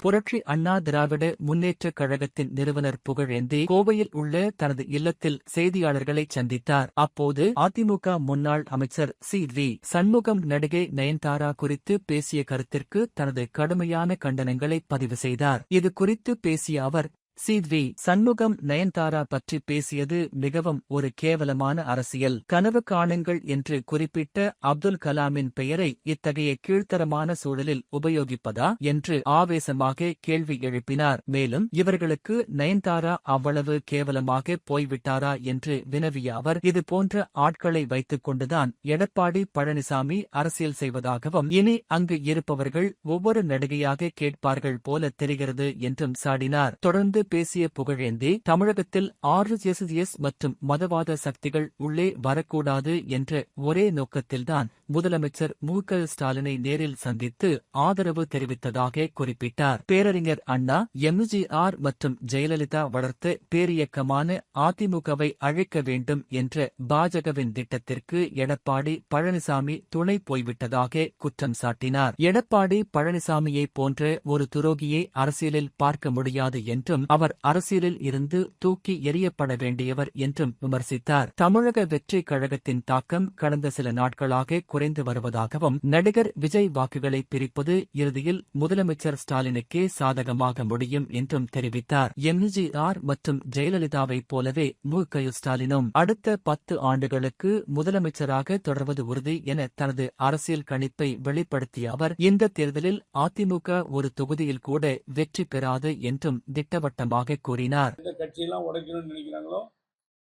புரட்சி அண்ணா திராவிட முன்னேற்றக் கழகத்தின் நிறுவனர் புகழேந்தி கோவையில் உள்ள தனது இல்லத்தில் செய்தியாளர்களை சந்தித்தார். அப்போது அதிமுக முன்னாள் அமைச்சர் சி.வி. சண்முகம் நடிகை நயன்தாரா குறித்து பேசிய கருத்திற்கு தனது கடுமையான கண்டனங்களை பதிவு செய்தார். இது குறித்து பேசிய அவர், சி.வி. சண்முகம் நயன்தாரா பற்றி பேசியது மிகவும் ஒரு கேவலமான அரசியல். கனவு காணுங்கள் என்று குறிப்பிட்ட அப்துல் கலாமின் பெயரை இத்தகைய கீழ்த்தரமான சூழலில் உபயோகிப்பதா என்று ஆவேசமாக கேள்வி எழுப்பினார். மேலும் இவர்களுக்கு நயன்தாரா அவ்வளவு கேவலமாக போய்விட்டாரா என்று வினவிய அவர், இது போன்ற ஆட்களை வைத்துக் கொண்டுதான் எடப்பாடி பழனிசாமி அரசியல் செய்வதாகவும், இனி அங்கு இருப்பவர்கள் ஒவ்வொரு நடிகையாக கேட்பார்கள் போல தெரிகிறது என்றும் சாடினார். தொடர்ந்து பேசிய புகழேந்தி, தமிழகத்தில் RSS மற்றும் மதவாத சக்திகள் உள்ளே வரக்கூடாது என்ற ஒரே நோக்கத்தில்தான் முதலமைச்சர் மு.க. ஸ்டாலினை நேரில் சந்தித்து ஆதரவு தெரிவித்ததாக குறிப்பிட்டார். பேரறிஞர் அண்ணா, எம்.ஜி.ஆர். மற்றும் ஜெயலலிதா வளர்த்த பேரியக்கமான அதிமுகவை அழிக்க வேண்டும் என்ற பாஜகவின் திட்டத்திற்கு எடப்பாடி பழனிசாமி துணை போய்விட்டதாக குற்றம் சாட்டினார். எடப்பாடி பழனிசாமியைப் போன்ற ஒரு துரோகியை அரசியலில் பார்க்க முடியாது என்றும், அவர் அரசியலில் இருந்து தூக்கி எறியப்பட வேண்டியவர் என்றும் விமர்சித்தார். தமிழக வெற்றிக் கழகத்தின் தாக்கம் கடந்த சில நாட்களாக குறைந்து வருவதாகவும், நடிகர் விஜய் வாக்குகளை பிரிப்பது இறுதியில் முதலமைச்சர் ஸ்டாலினுக்கே சாதகமாக முடியும் என்றும் தெரிவித்தார். எம்.ஜி.ஆர். மற்றும் ஜெயலலிதாவைப் போலவே மு.க. ஸ்டாலினும் அடுத்த 10 ஆண்டுகளுக்கு முதலமைச்சராக தொடர்வது உறுதி என தனது அரசியல் கணிப்பை வெளிப்படுத்திய அவர், இந்த தேர்தலில் அதிமுக ஒரு தொகுதியில் கூட வெற்றி பெறாது என்றும் திட்டவட்டமாக கூறினார். எந்த கட்சியெல்லாம் உடைக்கணும்னு நினைக்கிறாங்களோ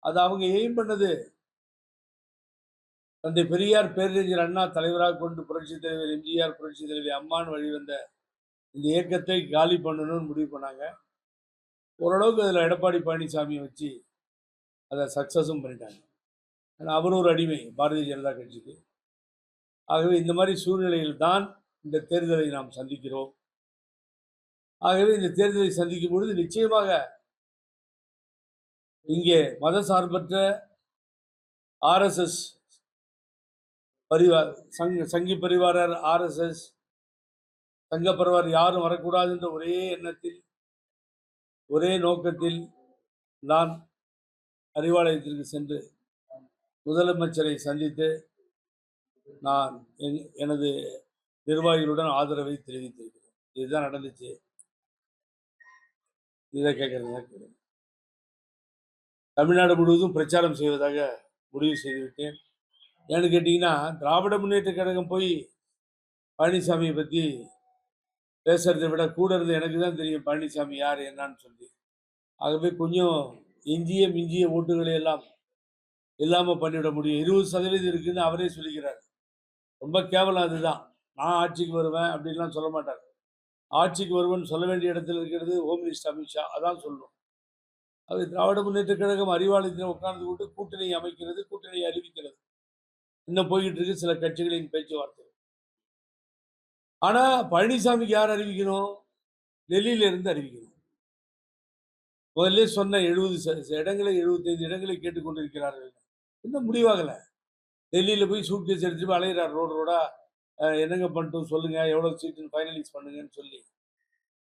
அது அவங்க எய்ம் பண்ணது. தந்தை பெரியார் பேரறிஞர் அண்ணா தலைவராக கொண்டு புரட்சித் தலைவர் எம்.ஜி.ஆர். புரட்சித் தலைவி அம்மான் வழிவந்த இந்த இயக்கத்தை காலி பண்ணணும்னு முடிவு பண்ணாங்க. ஓரளவுக்கு அதில் எடப்பாடி பழனிசாமியை வச்சு அதை சக்சஸும் பண்ணிட்டாங்க. ஆனால் அவர் ஒரு அடிமை பாரதிய ஜனதா கட்சிக்கு. ஆகவே இந்த மாதிரி சூழ்நிலையில் தான் இந்த தேர்தலை நாம் சந்திக்கிறோம். ஆகவே இந்த தேர்தலை சந்திக்கும் பொழுது நிச்சயமாக இங்கே மதசார்பற்ற RSS பரிவார், சங்கி பரிவாரர், RSS சங்க பரிவார் யாரும் வரக்கூடாது என்ற ஒரே எண்ணத்தில், ஒரே நோக்கத்தில் நான் அறிவாலயத்திற்கு சென்று முதலமைச்சரை சந்தித்து நான் எனது நிர்வாகிகளுடன் ஆதரவை தெரிவித்திருக்கிறேன். இதுதான் நடந்துச்சு. இதை கேட்கறது தமிழ்நாடு முழுவதும் பிரச்சாரம் செய்வதாக முடிவு செய்துவிட்டேன். ஏன்னு கேட்டீங்கன்னா, திராவிட முன்னேற்ற கழகம் போய் பழனிசாமியை பற்றி பேசுறதை விட கூட இருந்து எனக்கு தான் தெரியும் பழனிசாமி யார் என்னன்னு சொல்லி. ஆகவே கொஞ்சம் எஞ்சிய மிஞ்சிய ஓட்டுகளை எல்லாம் இல்லாமல் பண்ணிவிட முடியும். 20% இருக்குன்னு அவரே சொல்லிக்கிறார். ரொம்ப கேவலம் அதுதான். நான் ஆட்சிக்கு வருவேன் அப்படின்லாம் சொல்ல மாட்டார். ஆட்சிக்கு வருவேன்னு சொல்ல வேண்டிய இடத்துல இருக்கிறது ஹோம் மினிஸ்டர் அமித்ஷா. அதான் சொல்லணும். அது திராவிட முன்னேற்ற கழகம் அறிவாலயத்தில் உட்கார்ந்து கொண்டு கூட்டணி அமைக்கிறது, கூட்டணியை அறிவிக்கிறது. இன்னும் போய்கிட்டு இருக்கு சில கட்சிகளின் பேச்சுவார்த்தை. ஆனா பழனிசாமிக்கு யார் அறிவிக்கணும்? டெல்லியில இருந்து அறிவிக்கணும். முதல்ல சொன்ன 70 இடங்களை 75 இடங்களை கேட்டுக்கொண்டிருக்கிறார்கள். இன்னும் முடிவாகல. டெல்லியில போய் சூட்கேஸ் எடுத்துட்டு அலையிறார் ரோடு ரோடா. என்னங்க பண்ணிட்டோம் சொல்லுங்க, எவ்வளவு சீட்டுன்னு ஃபைனலைஸ் பண்ணுங்கன்னு சொல்லி.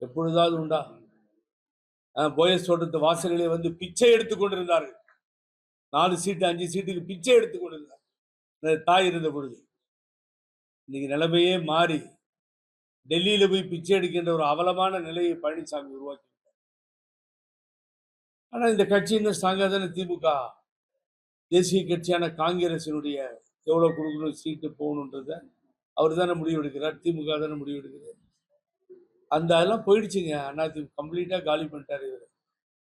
எப்பொழுதாவது உண்டா? போயஸ் தோட்டத்து வாசலிலே வந்து பிச்சை எடுத்துக் கொண்டிருந்தார்கள். 4 சீட்டு 5 சீட்டுக்கு பிச்சை எடுத்துக் கொண்டிருந்தார் தாய் இருந்த பொழுது. இன்னைக்கு நிலைமையே மாறி டெல்லியில போய் பிச்சை எடுக்கின்ற ஒரு அவலமான நிலையை பழனிசாமி உருவாக்கி. ஆனா இந்த கட்சி இன்னும் ஸ்ட்ராங்கா தானே. திமுக தேசிய கட்சியான காங்கிரசினுடைய எவ்வளவு கொடுக்கணும் சீட்டு போகணுன்றத அவர் தானே முடிவு எடுக்கிறார். திமுக தானே முடிவு எடுக்கிறார். அந்த அதெல்லாம் போயிடுச்சுங்க. அதிமுக கம்ப்ளீட்டா காலி பண்ணிட்டாரு இவர்.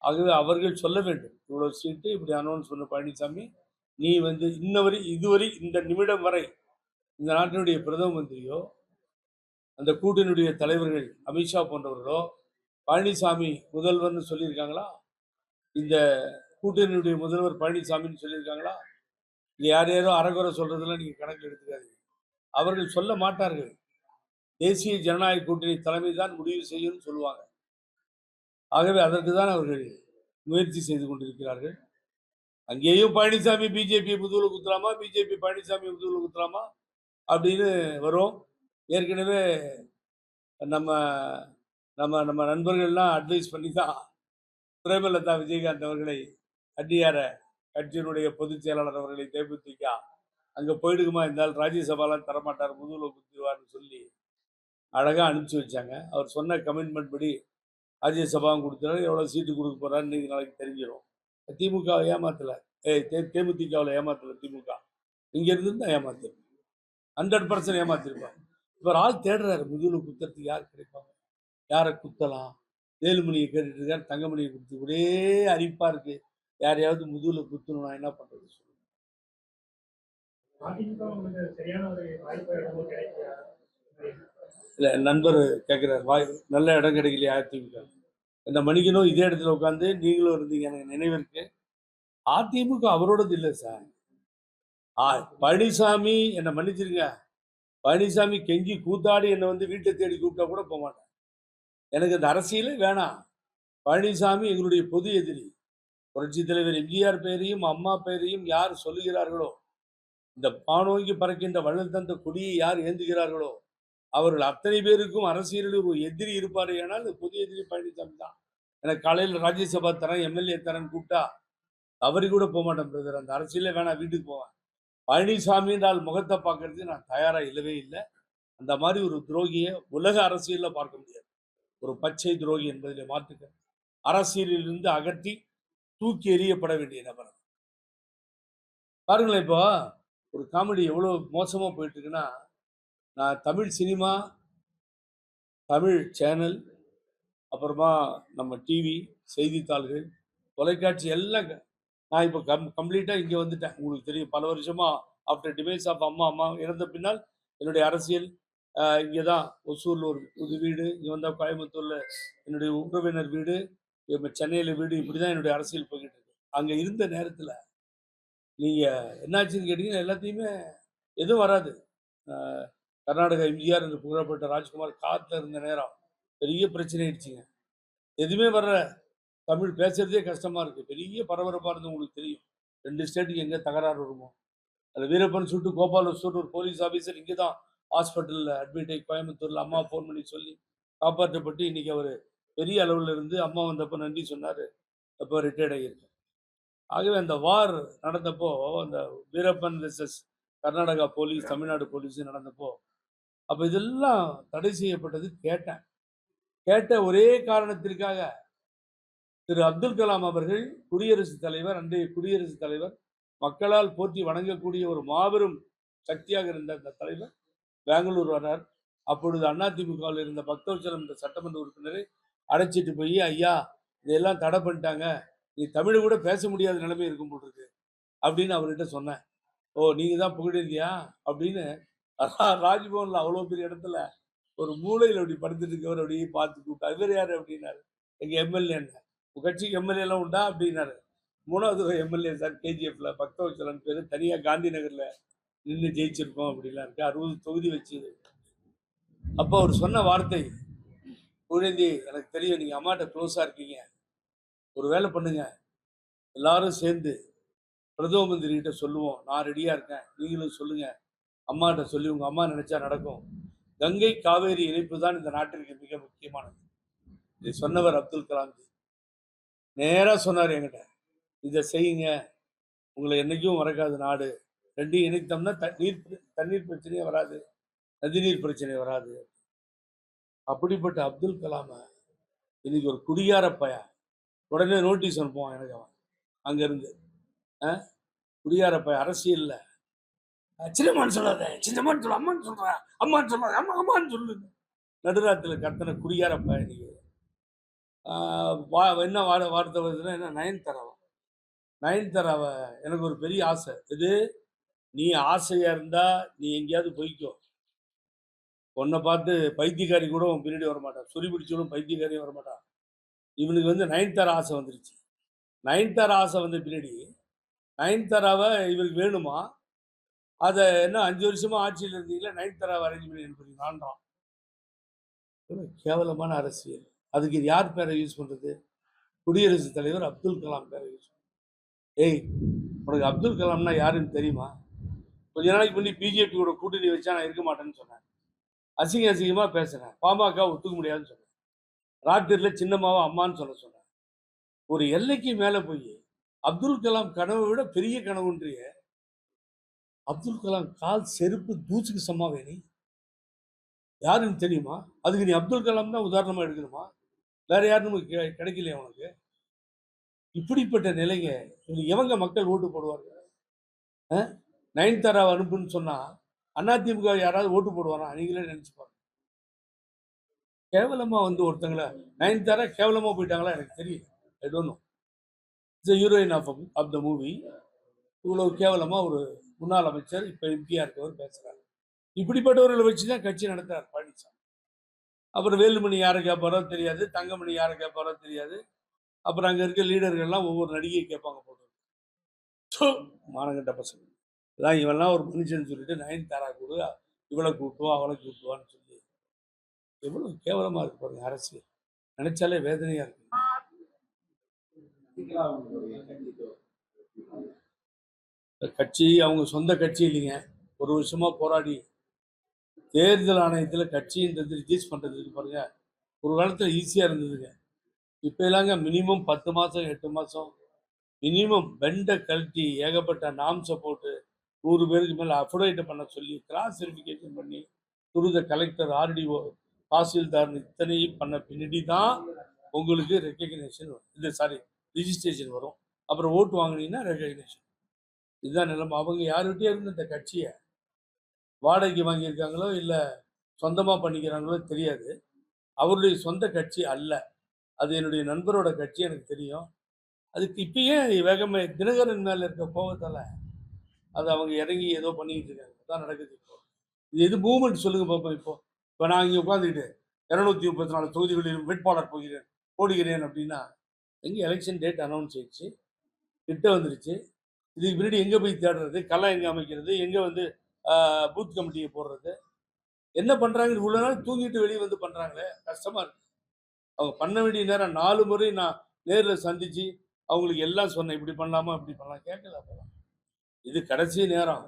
ஆகவே அவர்கள் சொல்ல வேண்டும், இவ்வளவு சீட்டு இப்படி அனௌன்ஸ் பண்ண பழனிசாமி, நீ வந்து இதுவரை இந்த நிமிடம் வரை இந்த நாட்டினுடைய பிரதம மந்திரியோ அந்த கூட்டணியுடைய தலைவர்கள் அமித்ஷா போன்றவர்களோ பழனிசாமி முதல்வர்னு சொல்லியிருக்காங்களா? இந்த கூட்டணியுடைய முதல்வர் பழனிசாமின்னு சொல்லியிருக்காங்களா? இங்க யார் யாரோ அறகுறை சொல்றதெல்லாம் நீங்க கணக்கில் எடுத்துக்காதீங்க. அவர்கள் சொல்ல மாட்டார்கள். தேசிய ஜனநாயக கூட்டணி தலைமை தான் முடிவு செய்யும் சொல்லுவாங்க. ஆகவே அதற்கு தான் அவர்கள் முயற்சி செய்து கொண்டிருக்கிறார்கள். அங்கேயும் பழனிசாமி பிஜேபி முதுகுல குத்துலாமா, பிஜேபி பழனிசாமி முதுகுல குத்துலாமா அப்படின்னு வரும். ஏற்கனவே நம்ம நம்ம நம்ம நண்பர்கள்லாம் அட்வைஸ் பண்ணி தான் பிரேமலதா விஜயகாந்த் அவர்களை அந்நியார கட்சியினுடைய பொதுச் செயலாளர் அவர்களை தேமுதிக அங்கே போயிடுக்குமா இருந்தால் ராஜ்யசபாலாம் தரமாட்டார், முதுகுல குத்திடுவார்னு சொல்லி அழகாக அனுப்பிச்சி வச்சாங்க. அவர் சொன்ன கமிட்மெண்ட் படி ராஜ்யசபாவும் கொடுத்துறாரு, எவ்வளோ சீட்டு கொடுக்க போறாரு இன்னைக்கு நாளைக்கு தெரிஞ்சிடும். திமுகவை ஏமாத்தலை, தேமுதிகவில் ஏமாத்தலை திமுக, இங்கே இருந்து தான் ஏமாத்து 100% ஏமாத்திருப்பாங்க. இவர் ஆள் தேடுறாரு, முதுகுல குத்துறதுக்கு யார் கிடைப்பாங்க, யாரை குத்தலாம். வேலுமணியை கேட்டுட்டு இருக்காரு, தங்கமணியை குத்து ஒரே அரிப்பா இருக்கு. யாரையாவது முதுகுல குத்தணும், நான் என்ன பண்றது சொல்லுங்க. இல்ல நண்பர் கேட்கிறார், வாய் நல்ல இடம் கிடைக்கலையா அதிமுக. இந்த மணிக்கணும் இதே இடத்துல உட்காந்து நீங்களும் இருந்தீங்க, எனக்கு நினைவிருக்கு. அதிமுக அவரோடது இல்லை சார். பழனிசாமி என்னை மன்னிச்சிருங்க, பழனிசாமி கெஞ்சி கூத்தாடி என்னை வந்து வீட்டை தேடி கூப்பிட்டா கூட போக மாட்டேன். எனக்கு இந்த அரசியலே வேணாம். பழனிசாமி எங்களுடைய பொது எதிரி. புரட்சித் தலைவர் எம்ஜிஆர் பெயரையும் அம்மா பெயரையும் யார் சொல்லுகிறார்களோ, இந்த பானோங்கி பறக்கின்ற வள்ளல் தந்த கொடியை யார் ஏந்துகிறார்களோ, அவர்கள் அத்தனை பேருக்கும் அரசியலில் ஒரு எதிரி இருப்பாரு. ஏனால் பொது எதிரி பழனிசாமி தான். எனக்கு காலையில் ராஜ்யசபா தரேன், எம்எல்ஏ தரேன்னு கூப்பிட்டா தவறி கூட போக மாட்டேன் பிரதர். அந்த அரசியலே வேணாம், வீட்டுக்கு போவேன். பழனிசாமி என்றால் முகத்தை பார்க்கறதுக்கு நான் தயாரா இல்லவே இல்லை. அந்த மாதிரி ஒரு துரோகியை உலக அரசியல்ல பார்க்க முடியாது. ஒரு பச்சை துரோகி என்பதில் மாற்றுக்க, அரசியலில் இருந்து அகற்றி தூக்கி எறியப்பட வேண்டிய நபர். பாருங்களேன், இப்போ ஒரு காமெடி எவ்வளவு மோசமா போயிட்டு இருக்குன்னா, நான் தமிழ் சினிமா, தமிழ் சேனல், அப்புறமா நம்ம டிவி, செய்தித்தாள்கள், தொலைக்காட்சி எல்லாம் நான் இப்போ கம்ப்ளீட்டா இங்க வந்துட்டேன். உங்களுக்கு தெரியும், பல வருஷமா ஆஃப்டர் டிவைஸ் ஆஃப் அம்மா இறந்த பின்னால் என்னுடைய அரசியல் இங்கே தான். ஒசூரில் ஒரு புது வீடு, இங்கே வந்தால் கோயம்புத்தூரில் என்னுடைய உறவினர் வீடு, சென்னையில் வீடு, இப்படி தான் என்னுடைய அரசியல் போய்கிட்டு இருக்கு. அங்கே இருந்த நேரத்தில் நீங்கள் என்னாச்சுன்னு கேட்டிங்கன்னா எல்லாத்தையுமே எதுவும் வராது. கர்நாடகா எம்ஜிஆர் என்று புகழப்பட்ட ராஜ்குமார் காற்றுல இருந்த நேரம் பெரிய பிரச்சனை ஆயிடுச்சுங்க. எதுவுமே வர்ற, தமிழ் பேசுறதே கஷ்டமா இருக்கு. பெரிய பரபரப்பாக இருந்து உங்களுக்கு தெரியும். 2 ஸ்டேட்டுக்கு எங்கே தகராறு வருமோ. அதில் வீரப்பன் சுட்டு கோபாலசூர் ஒரு போலீஸ் ஆஃபீஸர் இங்கே தான் ஹாஸ்பிட்டலில் அட்மிட் ஆகி கோயம்புத்தூரில் அம்மா ஃபோன் பண்ணி சொல்லி காப்பாற்றப்பட்டு இன்னைக்கு அவர் பெரிய அளவில் இருந்து அம்மா வந்தப்போ நன்றி சொன்னார். அப்போ ரிட்டையர்ட் ஆகியிருக்கு. ஆகவே அந்த வார் நடந்தப்போ, அந்த Veerappan versus Karnataka police, Tamil Nadu police நடந்தப்போ, அப்போ இதெல்லாம் தடை செய்யப்பட்டது கேட்டேன். கேட்ட ஒரே காரணத்திற்காக திரு அப்துல் கலாம் அவர்கள், குடியரசுத் தலைவர், அன்றைய குடியரசுத் தலைவர், மக்களால் போற்றி வணங்கக்கூடிய ஒரு மாபெரும் சக்தியாக இருந்த அந்த தலைவர் பெங்களூர் வர்றார். அப்பொழுது அதிமுகவில் இருந்த பக்தவச்சலம் என்ற சட்டமன்ற உறுப்பினரை அழைச்சிட்டு போய், ஐயா இதெல்லாம் தடை பண்ணிட்டாங்க, நீ தமிழை கூட பேச முடியாத நிலைமை இருக்கும் போல் இருக்கு அப்படின்னு அவர்கிட்ட சொன்னேன். ஓ நீங்க தான் புகழேந்தியா அப்படின்னு ராஜ்பவன்ல அவ்வளோ பெரிய இடத்துல ஒரு மூலையில் அப்படி படுத்துட்டு இருக்கவர் அப்படியே பார்த்து கூப்பிட்டா, இவர் யாரு அப்படின்னாரு. எங்க எம்எல்ஏன்னு. உங்க கட்சிக்கு எம்எல்ஏ எல்லாம் உண்டா அப்படின்னாரு. 3வது எம்எல்ஏ சார், கேஜிஎஃப்ல பக்தவச்சலன் பேரு, தனியா காந்தி நகர்ல நின்று ஜெயிச்சிருக்கோம் அப்படிலாம் இருக்கு, 60 தொகுதி வச்சு. அப்போ அவர் சொன்ன வார்த்தை, புகழேந்தி எனக்கு தெரியும் நீங்க அம்மாட்ட க்ளோஸா இருக்கீங்க, ஒரு வேலை பண்ணுங்க, எல்லாரும் சேர்ந்து பிரதம மந்திரி கிட்ட சொல்லுவோம், நான் ரெடியா இருக்கேன், நீங்களும் சொல்லுங்க, அம்மாட்ட சொல்லி உங்க அம்மா நினைச்சா நடக்கும். கங்கை காவேரி இணைப்பு தான் இந்த நாட்டிற்கு மிக முக்கியமானது. இதை சொன்னவர் அப்துல் கலாம் ஜி. நேரா சொன்னார் என்கிட்ட, இதை செய்யுங்க, உங்களை என்னைக்கும் மறக்காது நாடு. ரெண்டையும் இணைத்தோம்னா தண்ணீர் பிரச்சனையே வராது, நதிநீர் பிரச்சனை வராது. அப்படிப்பட்ட அப்துல் கலாம இன்னைக்கு ஒரு குடியார பையன் உடனே நோட்டீஸ் அனுப்புவான் எனக்கு. அவன் அங்கிருந்து குடியார பையன் அரசியல்ல சின்னம்மான்னு சொல்லாத, சின்னம்மான்னு சொல்ல, அம்மான்னு சொல்ற, அம்மான்னு சொல்லாத, அம்மான்னு சொல்லு. நடுராத்திரில கத்தனை குடியார பையன். இன்னைக்கு என்ன வார்த்தை வருதுன்னா, என்ன நயன்தாராவை எனக்கு ஒரு பெரிய ஆசை. இது நீ ஆசையா இருந்தா நீ எங்கேயாவது போய்க்கோ, உன்னை பார்த்து பைத்தியக்காரி கூட உன் பின்னாடி வரமாட்டான், சொறி பிடிச்சவனும் பைத்தியக்காரியும் வரமாட்டான். இவனுக்கு வந்து நயன்தாரா ஆசை வந்துருச்சு. நயன்தாரா ஆசை வந்த பின்னாடி நயன்தாராவை இவருக்கு வேணுமா, அதை என்ன 5 வருஷமா ஆட்சியில் இருந்தீங்களா, நயன்தாராவை அரேஞ்ச் பண்ணி அனுப்புறீங்களான்றான். கேவலமான அரசியல். அதுக்கு இது யார் பேரை யூஸ் பண்றது? குடியரசுத் தலைவர் அப்துல் கலாம் பேரை யூஸ் பண்றது. ஏய் உனக்கு அப்துல் கலாம்னா யாருன்னு தெரியுமா? கொஞ்ச நாளைக்கு முன்னாடி பிஜேபி கூட கூட்டணி வச்சா நான் இருக்க மாட்டேன்னு சொன்னேன். அசிங்கமா பேசுறேன், பாமக ஒத்துக்க முடியாதுன்னு சொன்னேன். ராத்திரில சின்னம்மாவை அம்மான்னு சொல்ல சொன்னார். ஒரு எல்லைக்கு மேல போய் அப்துல் கலாம் கனவை விட பெரிய கனவுன்றிய. அப்துல் கலாம் கால் செருப்பு தூசுக்கு சமமா நீ யாருன்னு தெரியுமா? அதுக்கு நீ அப்துல் கலாம் தான் உதாரணமா எடுக்கணுமா? வேற யாரும் நமக்கு கிடைக்கலையா உனக்கு? இப்படிப்பட்ட நிலைங்க. எவங்க மக்கள் ஓட்டு போடுவாங்க? நயன்தாராவை அனுப்புன்னு சொன்னா அதிமுக யாராவது ஓட்டு போடுவாரா? நீங்களே நினைச்சு பாருங்க. கேவலமா வந்து ஒருத்தங்கள நயன்தாரா கேவலமா போயிட்டாங்களா எனக்கு தெரியல. I don't know. It's heroine of the movie. இவ்வளவு கேவலமா ஒரு முன்னாள் அமைச்சர் இப்ப எம்பியா இருக்கவர் பேசுறாரு. இப்படிப்பட்டவர்களை வச்சுதான் கட்சி நடத்துறாரு பழனிசாமி. அப்புறம் வேலுமணி யாரை கேட்பாரோ தெரியாது, தங்கமணி யாரை கேட்பாரோ தெரியாது. அப்புறம் அங்க இருக்க லீடர்கள்லாம் ஒவ்வொரு நடிகையை கேட்பாங்க போட்டு. மானகண்ட பசங்க. அதான் இவெல்லாம் ஒரு மனுஷன் சொல்லிட்டு நயன்தாரா கூட இவளை கூட்டுவா அவளை கூட்டுவான்னு சொல்லி எவ்வளவு கேவலமா இருக்கு பாருங்க அரசியல். நினைச்சாலே வேதனையா இருக்கு. கட்சி அவங்க சொந்த கட்சி இல்லைங்க. ஒரு வருஷமா போராடி தேர்தல் ஆணையத்தில் கட்சின்றது ரிஜிஸ்ட் பண்றதுக்கு பாருங்க. ஒரு காலத்துல ஈஸியா இருந்ததுங்க. இப்ப எல்லாங்க மினிமம் 10 மாசம் 8 மாசம் மினிமம் பெண்டை கழட்டி ஏகப்பட்ட நாம்ஸை போட்டு 100 பேருக்கு மேல அஃபிடேவிட் பண்ண சொல்லி கிராஸ் வெரிஃபிகேஷன் பண்ணி துரித கலெக்டர் ஆர்டிஓ தாசில்தார் இத்தனையும் பண்ண பின்னாடி தான் உங்களுக்கு ரெக்கக்னேஷன் வரும். இது சாரி ரிஜிஸ்ட்ரேஷன் வரும். அப்புறம் ஓட்டு வாங்கினீங்கன்னா ரெக்கக்னேஷன். இதுதான் நிலைமை. அவங்க யாருகிட்டே இருந்து இந்த கட்சியை வாடகைக்கு வாங்கியிருக்காங்களோ இல்லை சொந்தமாக பண்ணிக்கிறாங்களோ தெரியாது. அவருடைய சொந்த கட்சி அல்ல. அது என்னுடைய நண்பரோட கட்சி, எனக்கு தெரியும். அதுக்கு இப்பயே வேகமே தினகரன் மேல இருக்க கோபத்தால அது அவங்க இறங்கி ஏதோ பண்ணிக்கிட்டு இருக்காங்க. தான் நடக்குது இப்போ. இது எது மூவ்மெண்ட் சொல்லுங்க பார்ப்போம். இப்போ நான் இங்கே உட்காந்துக்கிட்டு 234 தொகுதிகளில் வேட்பாளர் போடுகிறேன் அப்படின்னா எங்கே எலெக்ஷன் டேட் அனௌன்ஸ் ஆயிடுச்சு, கிட்ட வந்துருச்சு. இதுக்கு முன்னாடி எங்கே போய் தேடுறது, களம் எங்கே அமைக்கிறது, எங்கே வந்து பூத் கமிட்டியை போடுறது, என்ன பண்ணுறாங்க? இவ்வளோ நாள் தூங்கிட்டு வெளியே வந்து பண்ணுறாங்களே, கஷ்டமாக இருக்கு. அவங்க பண்ண வேண்டிய நேரம் 4 முறை நான் நேரில் சந்திச்சு அவங்களுக்கு எல்லாம் சொன்னேன். இப்படி பண்ணலாமா இப்படி பண்ணலாம், கேட்கல. அப்போலாம் இது கடைசி நேரம்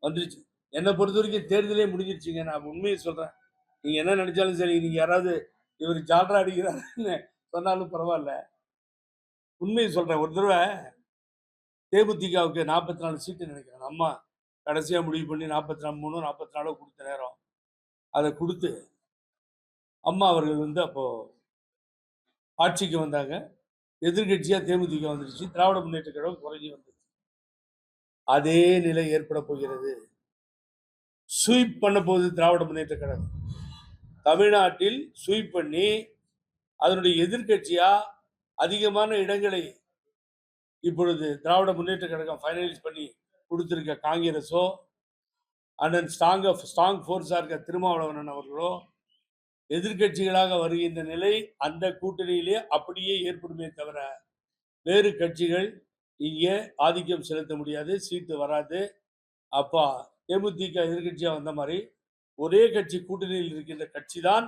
வந்துருச்சு. என்னை பொறுத்த வரைக்கும் தேர்தலே முடிஞ்சிருச்சுங்க. நான் உண்மையை சொல்கிறேன். நீங்கள் என்ன நினைச்சாலும் சரி, நீங்கள் யாராவது இவர் ஜால்ரா அடிக்கிறாருன்னு சொன்னாலும் பரவாயில்ல. உண்மையை சொல்கிறேன். ஒரு தடவை தேமுதிகவுக்கு 44 சீட்டு நினைக்கிறேன். அம்மா கடைசியாக முடிவு பண்ணி 43 44 கொடுத்த நேரம் அதை கொடுத்து அம்மா அவர்கள் வந்து அப்போ ஆட்சிக்கு வந்தாங்க. எதிர்கட்சியா தேமுதிக வந்துருச்சு. திராவிட முன்னேற்ற கழகம் குறைஞ்சி வந்துருச்சு. அதே நிலை ஏற்பட போகிறது. ஸ்வீப் பண்ண போகுது திராவிட முன்னேற்ற கழகம். தமிழ்நாட்டில் ஸ்வீப் பண்ணி அதனுடைய எதிர்கட்சியா அதிகமான இடங்களை இப்பொழுது திராவிட முன்னேற்ற கழகம் ஃபைனலைஸ் பண்ணி கொடுத்திருக்க காங்கிரஸோ அண்ட் ஸ்ட்ராங் ஃபோர்ஸா இருக்க திருமாவளவன் அவர்களோ எதிர்கட்சிகளாக வருகின்ற நிலை அந்த கூட்டணியிலே அப்படியே ஏற்படுமே தவிர வேறு கட்சிகள் இங்கே ஆதிக்கம் செலுத்த முடியாது, சீட்டு வராது. அப்பா தேமுதிக எதிர்கட்சியா வந்த மாதிரி ஒரே கட்சி கூட்டணியில் இருக்கின்ற கட்சி தான்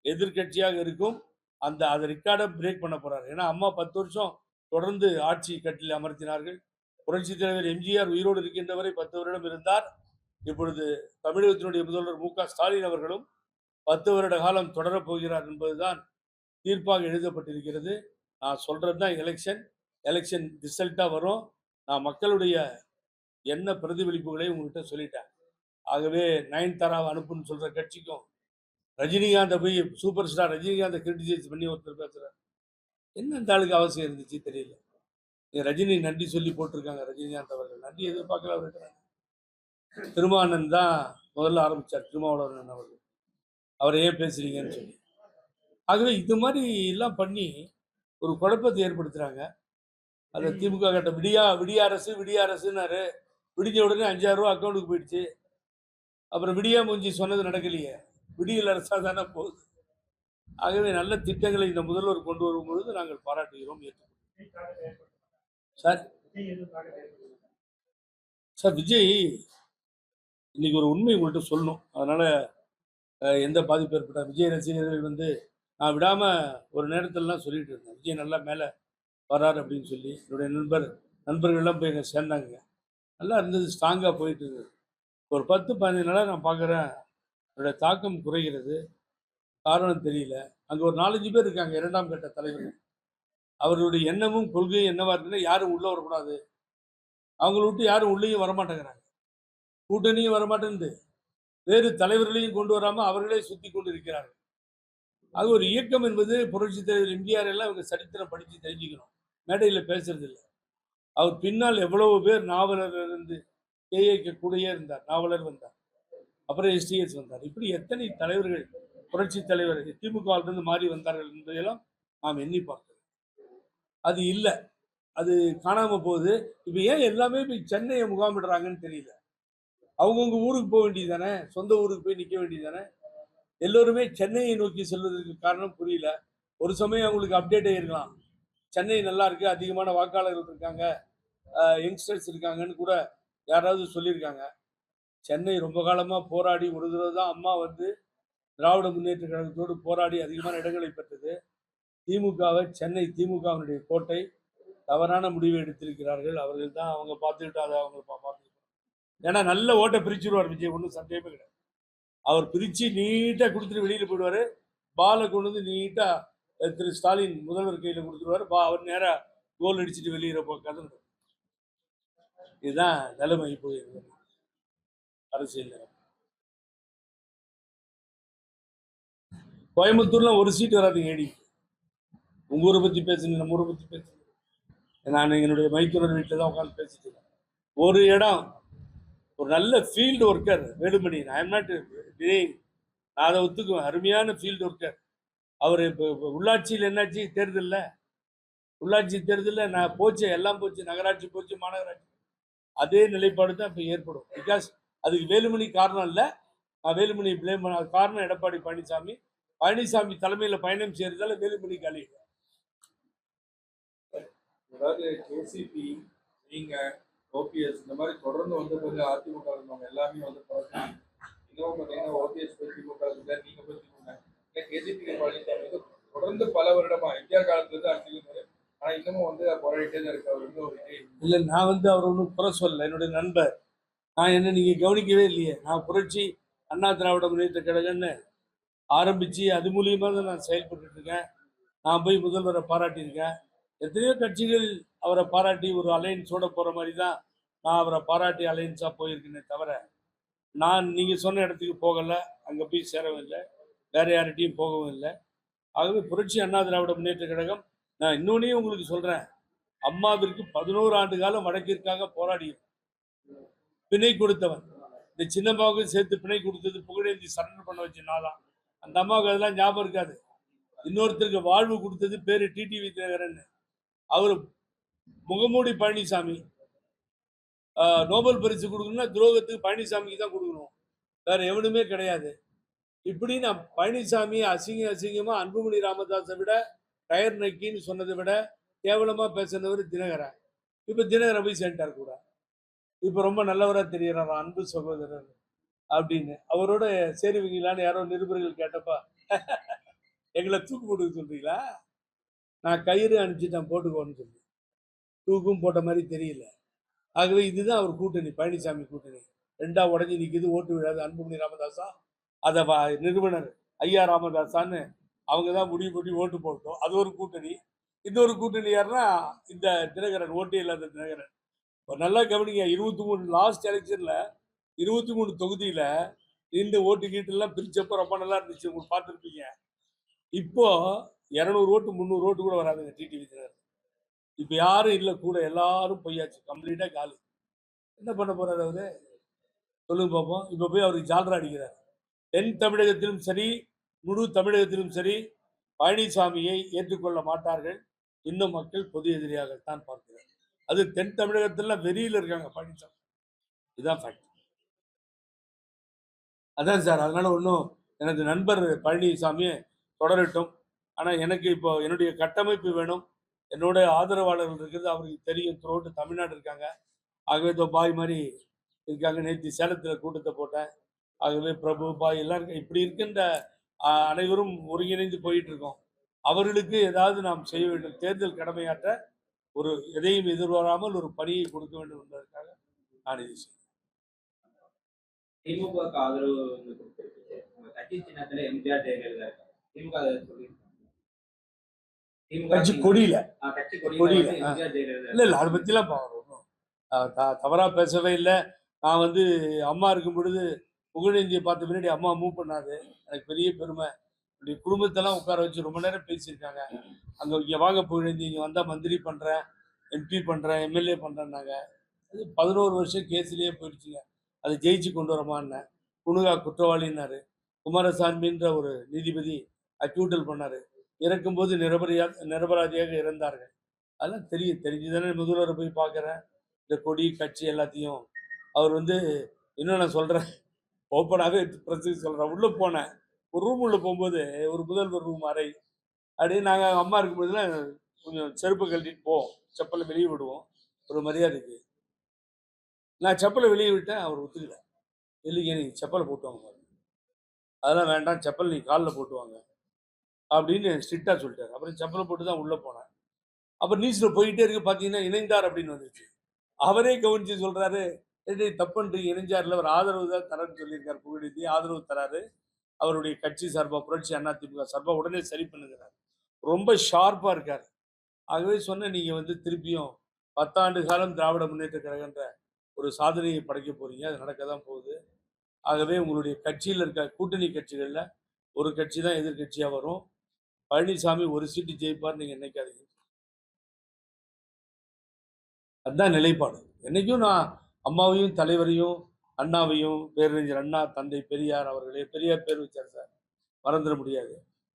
எதிர்கட்சியாக இருக்கும். அதை ரெக்கார்டை பிரேக் பண்ண போறாரு. ஏன்னா அம்மா 10 வருஷம் தொடர்ந்து ஆட்சி கட்டில் அமர்த்தினார்கள். புரட்சி தலைவர் எம்ஜிஆர் உயிரோடு இருக்கின்றவரை 10 வருடம் இருந்தார். இப்பொழுது தமிழகத்தினுடைய முதல்வர் மு.க. ஸ்டாலின் அவர்களும் 10 வருட காலம் தொடரப் போகிறார் என்பதுதான் தீர்ப்பாக எழுதப்பட்டிருக்கிறது. நான் சொல்றது தான் எலெக்ஷன் ரிசல்ட்டா வரும். நான் மக்களுடைய என்ன பிரதிபலிப்புகளை உங்கள்கிட்ட சொல்லிட்டேன். ஆகவே நயன்தாராவை அனுப்புன்னு சொல்ற கட்சிக்கும் ரஜினிகாந்தை போய் சூப்பர் ஸ்டார் ரஜினிகாந்தை கிரிட்டிசைஸ் பண்ணி ஒருத்தர் பேசுறாரு. என்ன இந்த ஆளுக்கு அவசியம் இருந்துச்சு தெரியல. ரஜினி நன்றி சொல்லி போட்டிருக்காங்க. ரஜினிகாந்த் அவர்கள் நன்றி எதிர்பார்க்கல. இருக்கிறாங்க. திருமாவளவன் தான் முதல்ல ஆரம்பிச்சார். திருமாவளவன் அவர்கள் அவரை ஏன் பேசுறீங்கன்னு சொல்லி. ஆகவே இது மாதிரி எல்லாம் பண்ணி ஒரு குழப்பத்தை ஏற்படுத்துறாங்க. அதை திமுக கட்ட விடிய அரசுனாரு. விடிஞ்ச உடனே 5000 ரூபா அக்கௌண்ட்டுக்கு போயிடுச்சு. அப்புறம் விடியா மூஞ்சி சொன்னது நடக்கலையே. விடியல் அரசா தானே போகுது. ஆகவே நல்ல திட்டங்களை இந்த முதல்வர் கொண்டு வரும் பொழுது நாங்கள் பாராட்டுகிறோம், ஏற்றுக்கொள்கிறோம். சார் விஜய் இன்னைக்கு ஒரு உண்மை உங்கள்கிட்ட சொல்லணும். அதனால எந்த பாதிப்பு ஏற்பட்டா விஜய் ரசிகர்கள் வந்து நான் விடாம ஒரு நேரத்திலலாம் சொல்லிட்டு இருந்தேன், விஜய் நல்லா மேலே வராரு அப்படின்னு சொல்லி. என்னுடைய நண்பர்கள்லாம் போய் எங்க சேர்ந்தாங்க. நல்லா இருந்தது, ஸ்ட்ராங்காக போயிட்டு இருந்தது. ஒரு 10-15 நாளாக நான் பார்க்குறேன் என்னுடைய தாக்கம் குறைகிறது. காரணம் தெரியல. அங்க ஒரு 4, 5 பேர் இருக்காங்க 2ஆம் கட்ட தலைவர்கள். அவர்களுடைய எண்ணமும் கொள்கையும் என்னவா இருக்குன்னா, யாரும் உள்ள வரக்கூடாது. அவங்கள விட்டு யாரும் உள்ளேயும் வரமாட்டேங்கிறாங்க. கூட்டணியும் வரமாட்டேன்து. வேறு தலைவர்களையும் கொண்டு வராம அவர்களே சுத்திக் கொண்டு இருக்கிறார்கள். அது ஒரு இயக்கம் என்பது புரட்சித் தலைவர் எம்ஜிஆர் எல்லாம் இவங்க சரித்திரம் படிச்சு தெரிஞ்சுக்கணும். மேடையில பேசுறது இல்ல. அவர் பின்னால் எவ்வளவு பேர் நாவலர் இருந்து கே.ஏ.கே. கூடயே இருந்தார். நாவலர் வந்தார். அப்புறம் எஸ்.டி.எஸ். வந்தார். இப்படி எத்தனை தலைவர்கள் புரட்சித் தலைவர் திமுகவிலிருந்து மாறி வந்தார்கள் என்பதையெல்லாம் நாம் எண்ணி பார்க்கிறோம். அது இல்ல. அது காணாம போகுது. இப்ப ஏன் எல்லாமே போய் சென்னையை முகாமிடுறாங்கன்னு தெரியல. அவங்கவங்க ஊருக்கு போக வேண்டியது தானே? சொந்த ஊருக்கு போய் நிக்க வேண்டியது தானே? எல்லோருமே சென்னையை நோக்கி செல்வதற்கு காரணம் புரியல. ஒரு சமயம் அவங்களுக்கு அப்டேட் ஆயிருக்கலாம். சென்னை நல்லா இருக்கு, அதிகமான வாக்காளர்கள் இருக்காங்க, யங்ஸ்டர்ஸ் இருக்காங்கன்னு கூட யாராவது சொல்லியிருக்காங்க. சென்னை ரொம்ப காலமா போராடி ஒரு தடவை தான் அம்மா வந்து திராவிட முன்னேற்ற கழகத்தோடு போராடி அதிகமான இடங்களை பெற்றது. திமுகவை சென்னை திமுகவினுடைய கோட்டை தவறான முடிவை எடுத்திருக்கிறார்கள். அவர்கள் தான் அவங்க பார்த்துக்கிட்டு அதை அவங்க பார்த்துக்கிட்டு. ஏன்னா நல்ல ஓட்டை பிரிச்சுருவார் விஜய், ஒன்றும் சந்தேகமே கிடையாது. அவர் பிரிச்சு நீட்டா கொடுத்துட்டு வெளியில போயிடுவாரு. பாலை கொண்டு வந்து நீட்டா திரு ஸ்டாலின் முதல்வர் கையில கொடுத்துருவாரு. அவர் நேரா கோல் அடிச்சுட்டு வெளியிற கதை. இதுதான் நிலைமை இப்போ அரசியல். கோயம்புத்தூர்ல ஒரு சீட் வராது ஏடி. உங்க ஊரை பத்தி பேசுங்க, நம்ம ஊரை பத்தி பேசுங்க. நான் என்னுடைய மைத்துனர் வீட்டில் தான் உட்காந்து பேசிட்டு இருக்கேன். ஒரு இடம், ஒரு நல்ல field worker Velumani. I am not denying, நான் அதை ஒத்துக்குவேன். அருமையான ஃபீல்டு ஒர்க்கர். அவர் இப்போ உள்ளாட்சியில் என்னாச்சு தேர்தலில், உள்ளாட்சி தேர்தலில் நான் போச்சு, எல்லாம் போச்சு, நகராட்சி போச்சு, மாநகராட்சி. அதே நிலைப்பாடு தான் இப்போ ஏற்படும். பிகாஸ் அதுக்கு வேலுமணி காரணம் இல்லை, நான் வேலுமணி பிளேம் பண்ண காரணம் எடப்பாடி பழனிசாமி. பழனிசாமி தலைமையில் பயணம் செய்யறதால வேலுமணி காலி. அதாவது கேசிபி, நீங்க, ஓபிஎஸ் இந்த மாதிரி தொடர்ந்து வந்து கொஞ்சம் அதிமுக இருந்தவங்க எல்லாமே வந்து இன்னும் பார்த்தீங்கன்னா ஓபிஎஸ் போய் திமுக இல்லை, நீங்க போய் திமுக இல்லை. கேசிபி பழனிசாமி வந்து தொடர்ந்து பல வருடமா எம்ஜிஆர் காலத்துல இருந்து அரசியல், ஆனா இன்னமும் வந்து போராடிட்டே தான் இருக்கு. அவர் வந்து ஒரு இல்லை, நான் வந்து அவர் ஒன்றும் குறை சொல்லலை, என்னுடைய நண்பர். நான் என்ன நீங்க கவனிக்கவே இல்லையே, நான் புரட்சி அண்ணா திராவிட முன்னேற்ற கழகம்னு ஆரம்பிச்சு அது மூலியமா தான் நான் செயல்பட்டு இருக்கேன். நான் போய் முதல்வரை பாராட்டியிருக்கேன். எத்தனையோ கட்சிகள் அவரை பாராட்டி ஒரு அலையன்ஸோட போற மாதிரி தான் நான் அவரை பாராட்டி அலையன்ஸா போயிருக்கேனே தவிர, நான் நீங்க சொன்ன இடத்துக்கு போகல, அங்க போய் சேரவும் இல்லை, வேற யார்கிட்டையும் போகவும் இல்லை. ஆகவே புரட்சி அண்ணா திராவிட முன்னேற்ற கழகம், நான் இன்னொன்னையும் உங்களுக்கு சொல்றேன், அம்மாவிற்கு 11 ஆண்டு காலம் வடக்கிற்காக போராடி பிணை கொடுத்தவன். இந்த சின்னம்மாவுக்கும் சேர்த்து பிணை கொடுத்தது புகழேந்தி சரண்டர் பண்ண வச்ச நாளாம். அந்த அம்மாவுக்கு அதெல்லாம் ஞாபகம் இருக்காது. இன்னொருத்தருக்கு வாழ்வு கொடுத்தது பேரு டிடிவி தினகரன். அவர் முகமூடி பழனிசாமி. நோபல் பரிசு கொடுக்கணும்னா துரோகத்துக்கு பழனிசாமிக்கு தான் கொடுக்கணும், வேற எவனுமே கிடையாது. இப்படி நான் பழனிசாமி அசிங்கமா அன்புமணி ராமதாஸை விட டயர் நக்கின்னு சொன்னதை விட கேவலமா பேசினவர் தினகரன். இப்ப தினகரன் போய் சேர்ந்தார் கூட. இப்ப ரொம்ப நல்லவரா தெரியறார், அன்பு சகோதரர் அப்படின்னு. அவரோட சேருவீங்களான்னு யாரோ நிருபர்கள் கேட்டப்பா, எங்களை தூக்கு போட்டு சொல்றீங்களா? நான் கயிறு அனுப்பிச்சுட்டேன் போட்டுக்கோன்னு சொல்லி. தூக்கும் போட்ட மாதிரி தெரியல. ஆகவே இதுதான் அவர் கூட்டணி, பழனிசாமி கூட்டணி. 2ஆ உடஞ்சி நிற்குது, ஓட்டு விழாது. அன்புமணி ராமதாஸா அதை நிறுவனர் ஐயா ராமதாஸான்னு அவங்க தான் முடிவு பண்ணி ஓட்டு போட்டோம். அது ஒரு கூட்டணி. இன்னொரு கூட்டணி யாருன்னா இந்த தினகரன், ஓட்டே இல்லாத தினகரன். நல்லா கவனிங்க, 23 லாஸ்ட் எலெக்ஷன்ல 23 தொகுதியில இந்த ஓட்டு கீட்டெல்லாம் பிரிச்சப்போ ரொம்ப நல்லா இருந்துச்சு, உங்களுக்கு பார்த்துருப்பீங்க. இப்போ 200 ஓட்டு 300 ஓட்டு கூட வராதுங்க டிடிவி தினகரன். இப்ப யாரும் இல்லை கூட, எல்லாரும் பொய்யாச்சு, கம்ப்ளீட்டா காலி. என்ன பண்ண போறாரு அவரு சொல்லுங்க பார்ப்போம். இப்ப போய் அவருக்கு ஜால்ரா அடிக்கிறார். தென் தமிழகத்திலும் சரி, முழு தமிழகத்திலும் சரி, பழனிசாமியை ஏற்றுக்கொள்ள மாட்டார்கள். இன்னும் மக்கள் பொது எதிரியாகத்தான் பார்க்கிறார். அது தென் தமிழகத்துல வெறியில இருக்காங்க பழனிசாமி. இதுதான் ஃபேக்ட். அதான் சார். அதனால ஒன்றும் எனது நண்பர் பழனிசாமி தொடரட்டும். ஆனா எனக்கு இப்போ என்னுடைய கட்டமைப்பு வேணும், என்னோட ஆதரவாளர்கள் இருக்கிறது அவருக்கு தெரியும். த்ரோட்டு தமிழ்நாடு இருக்காங்க. ஆகவே பாய் மாதிரி இருக்காங்க. நேற்று சேலத்தில் கூட்டத்தை போட்டேன். ஆகவே பிரபு பாய் எல்லாம் இப்படி இருக்கின்ற அனைவரும் ஒருங்கிணைந்து போயிட்டு இருக்கோம். அவர்களுக்கு ஏதாவது நாம் செய்ய வேண்டும். தேர்தல் கடமையாற்ற ஒரு எதையும் எதிர்பாராமல் ஒரு பணியை கொடுக்க வேண்டும் என்பதற்காக நான் இதை செய்வேன். திமுக ஆதரவு கட்சி சின்னத்துல எம்ஜிஆர் ஜெயலலிதா இருக்காங்க. திமுக அதை சொல்லியிருக்காங்க. திமுக கட்சி கொடியில கட்சி கொடியில, கொடியில வந்து எம்ஜிஆர் ஜெயலலிதா இல்ல அதை பத்திலாம் ஒன்றும் தவறா பேசவே இல்லை. நான் வந்து அம்மா இருக்கும் பொழுது புகழேந்தியை பார்த்த பின்னாடி அம்மா மூவ் பண்ணாது, எனக்கு பெரிய பெருமை. என்னுடைய குடும்பத்தெல்லாம் உட்கார வச்சு ரொம்ப நேரம் பேசியிருக்காங்க. அங்கே இங்கே வாங்க புகழேந்தி, இங்கே வந்தால் மந்திரி பண்ணுறேன், எம்பி பண்ணுறேன், எம்எல்ஏ பண்ணுறேன்னாங்க. அது 11 வருஷம் கேஸ்லேயே போயிடுச்சுங்க. அதை ஜெயிச்சு கொண்டு வரமான்னேன். குணுகா குற்றவாளின்னாரு. குமாரசாமின்ற ஒரு நீதிபதி அக்யூட்டல் பண்ணார். இறக்கும்போது நிரபராதியாக இறந்தார்கள். அதெல்லாம் தெரிஞ்சுதானே முதல்வரை போய் பார்க்குறேன். இந்த கொடி கட்சி எல்லாத்தையும் அவர் வந்து இன்னும் நான் சொல்கிறேன், ஓப்பனாகவே பிரச்சனை சொல்கிறேன். உள்ளே போனேன், ஒரு ரூம் உள்ள போகும்போது ஒரு முதல்வர் ரூம் அறை. அப்படியே நாங்கள் அம்மா இருக்கும்போதுலாம் கொஞ்சம் செருப்பு கழட்டிட்டு போவோம், செப்பலை வெளியே விடுவோம் ஒரு மரியாதைக்கு. நான் செப்பலை வெளியே விட்டேன், அவர் ஒத்துக்கல. இல்லைங்க நீங்கள் செப்பலை போட்டு வாங்க, அதெல்லாம் வேண்டாம், செப்பல் நீங்கள் காலில் போட்டு வாங்க அப்படின்னு ஸ்ட்ரிக்டாக சொல்லிட்டார். அப்புறம் செப்பலை போட்டு தான் உள்ளே போனேன். அப்புறம் நியூஸில் போயிட்டே இருக்கு, பார்த்தீங்கன்னா இணைந்தார் அப்படின்னு வந்துச்சு. அவரே கவனிச்சு சொல்கிறாரு, தப்புன்றீங்க, இணைஞ்சார்ல அவர் ஆதரவு தான் தரேன்னு சொல்லியிருக்காரு. புகழேந்தி ஆதரவு தராரு, அவருடைய கட்சி சார்பாக புரட்சி அண்ணா திமுக சார்பாக உடனே சரி பண்ணுகிறார். ரொம்ப ஷார்ப்பாக இருக்கார். ஆகவே சொன்னேன், நீங்கள் வந்து திருப்பியும் 10 ஆண்டு காலம் திராவிட முன்னேற்ற கழகன்ற ஒரு சாதனையை படைக்க போறீங்க, அது நடக்க தான் போகுது. ஆகவே உங்களுடைய கட்சியில் இருக்க கூட்டணி கட்சிகளில் ஒரு கட்சி தான் எதிர்கட்சியாக வரும். பழனிசாமி ஒரு சீட்டு ஜெயிப்பார், நீங்கள் நினைக்காதீங்க. அதுதான் நிலைப்பாடு. என்னைக்கும் நான் அம்மாவையும் தலைவரையும் அண்ணாவையும், பேரறிஞர் அண்ணா, தந்தை பெரியார் அவர்களே, பெரியார் பேர் வச்சார் சார், மறந்துட முடியாது.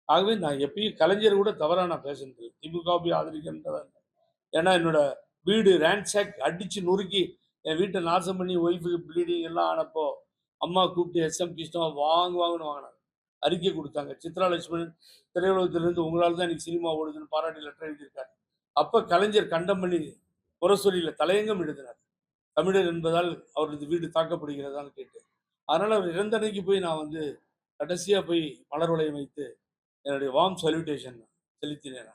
ஆகவே நான் எப்பயும் கலைஞர் கூட தவறாக நான் பேசுனது, திமுகவை ஆதரிக்கின்றதா. ஏன்னா என்னோட வீடு ரேன்சாக் அடித்து நொறுக்கி என் வீட்டை நாசம் பண்ணி ஒய்ஃபுக்கு ப்ளீடிங் எல்லாம் ஆனப்போ அம்மா கூப்பிட்டு எஸ்எம் கிருஷ்ணா வாங்குன்னு வாங்கினாங்க. அறிக்கை கொடுத்தாங்க. சித்ரா லட்சுமணன் திரையுலகத்திலிருந்து உங்களால் தான் இன்னைக்கு சினிமா ஓடுதுன்னு பாராட்டி லெட்டர் எழுதியிருக்காரு. அப்போ கலைஞர் கண்டம் பண்ணி புறசொலியில் தலையங்கம் எழுதினார், தமிழர் என்பதால் அவரது வீடு தாக்கப்படுகிறதான்னு கேட்டு. அதனால் அவர் இறந்த அன்னைக்கு போய் நான் வந்து கடைசியாக போய் மலர் வளையம் வைத்து என்னுடைய வார்ம் சல்யூட்டேஷன் செலுத்தினேன்.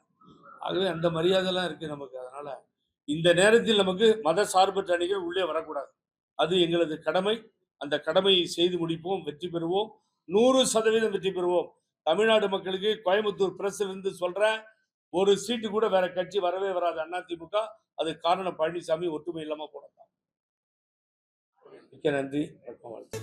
ஆகவே அந்த மரியாதைலாம் இருக்குது நமக்கு. அதனால் இந்த நேரத்தில் நமக்கு மத சார்பற்ற அணிகள் உள்ளே வரக்கூடாது. அது எங்களது கடமை. அந்த கடமையை செய்து முடிப்போம், வெற்றி பெறுவோம், 100% வெற்றி பெறுவோம். தமிழ்நாடு மக்களுக்கு கோயம்புத்தூர் பிரஸ்லேருந்து சொல்கிறேன், ஒரு சீட்டு கூட வேற கட்சி வரவே வராது அதிமுக. அதுக்கு காரணம் பழனிசாமி ஒற்றுமை இல்லாமல் போனதான். மிக்க நன்றி. வணக்கம்.